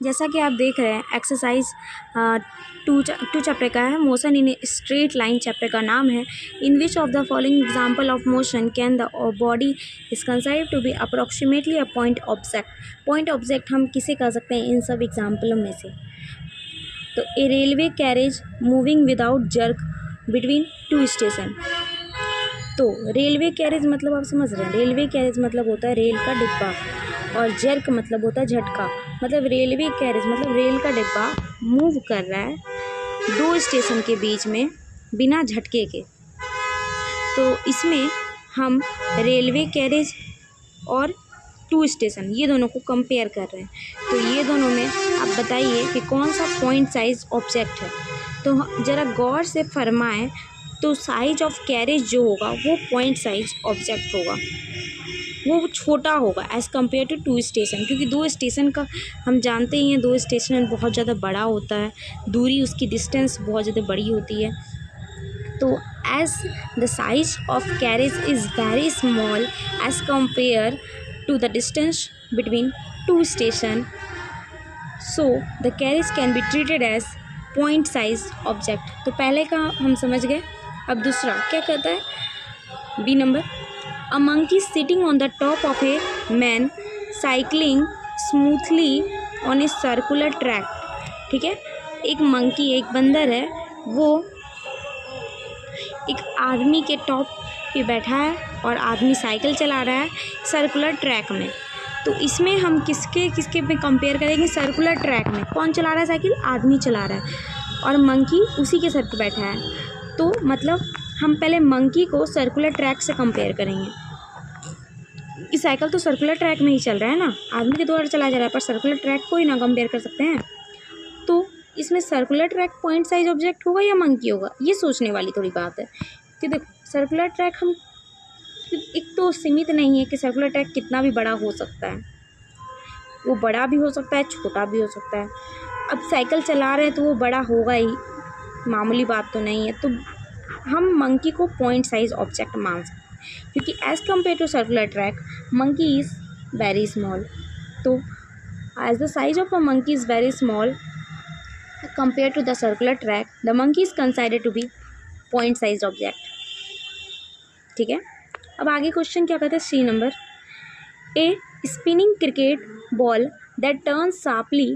जैसा कि आप देख रहे हैं एक्सरसाइज टू चैप्टर का है, motion in straight line chapter का नाम है। In which of the following example of motion can the body is consider to be approximately a point object. Point object हम किसे कह सकते हैं इन सब एग्जाम्पलों में से? तो a railway carriage moving without jerk between two station. तो रेलवे कैरेज मतलब आप समझ रहे हैं, रेलवे कैरेज मतलब होता है रेल का डिब्बा, और जर्क मतलब होता है झटका। मतलब रेलवे कैरेज मतलब रेल का डिब्बा मूव कर रहा है दो स्टेशन के बीच में बिना झटके के। तो इसमें हम रेलवे कैरेज और टू स्टेशन ये दोनों को कंपेयर कर रहे हैं। तो ये दोनों में आप बताइए कि कौन सा पॉइंट साइज ऑब्जेक्ट है। तो ज़रा गौर से फरमाएं, तो साइज ऑफ कैरेज जो होगा वो पॉइंट साइज ऑब्जेक्ट होगा, वो छोटा होगा as compare to two station, क्योंकि दो स्टेशन का हम जानते ही हैं, दो स्टेशन बहुत ज़्यादा बड़ा होता है, दूरी उसकी डिस्टेंस बहुत ज़्यादा बड़ी होती है। तो as the size of carriage is very small as compare to the distance between two station, so the carriage can be treated as point size object. तो पहले का हम समझ गए। अब दूसरा क्या कहता है, B number, A monkey sitting on the top of a man cycling smoothly on a circular track। ठीक है, एक मंकी, एक बंदर है, वो एक आदमी के टॉप पे बैठा है और आदमी साइकिल चला रहा है सर्कुलर ट्रैक में। तो इसमें हम किसके में कंपेयर करेंगे? सर्कुलर ट्रैक में कौन चला रहा है साइकिल? आदमी चला रहा है और मंकी उसी के सर पे बैठा है। तो मतलब हम पहले मंकी को सर्कुलर ट्रैक से कंपेयर करेंगे कि साइकिल तो सर्कुलर ट्रैक में ही चल रहा है ना, आदमी के द्वारा चला जा रहा है, पर सर्कुलर ट्रैक को ही ना कंपेयर कर सकते हैं। तो इसमें circular track point size object होगा या मंकी होगा, ये सोचने वाली थोड़ी बात है। कि देखो सर्कुलर ट्रैक हम एक तो सीमित नहीं है कि सर्कुलर ट्रैक कितना भी बड़ा हो सकता है, वो बड़ा भी हो सकता है, छोटा भी हो सकता है। अब साइकिल चला रहे हैं तो वो बड़ा होगा ही, मामूली बात तो नहीं है। तो हम मंकी को पॉइंट साइज ऑब्जेक्ट मान सकते हैं, क्योंकि as compare to circular track monkey is very small. तो as the size of a monkey is very small compare to the circular track, the monkey is considered to be point size object. ठीक है, अब आगे question क्या कहते हैं, C number, a spinning cricket ball that turns sharply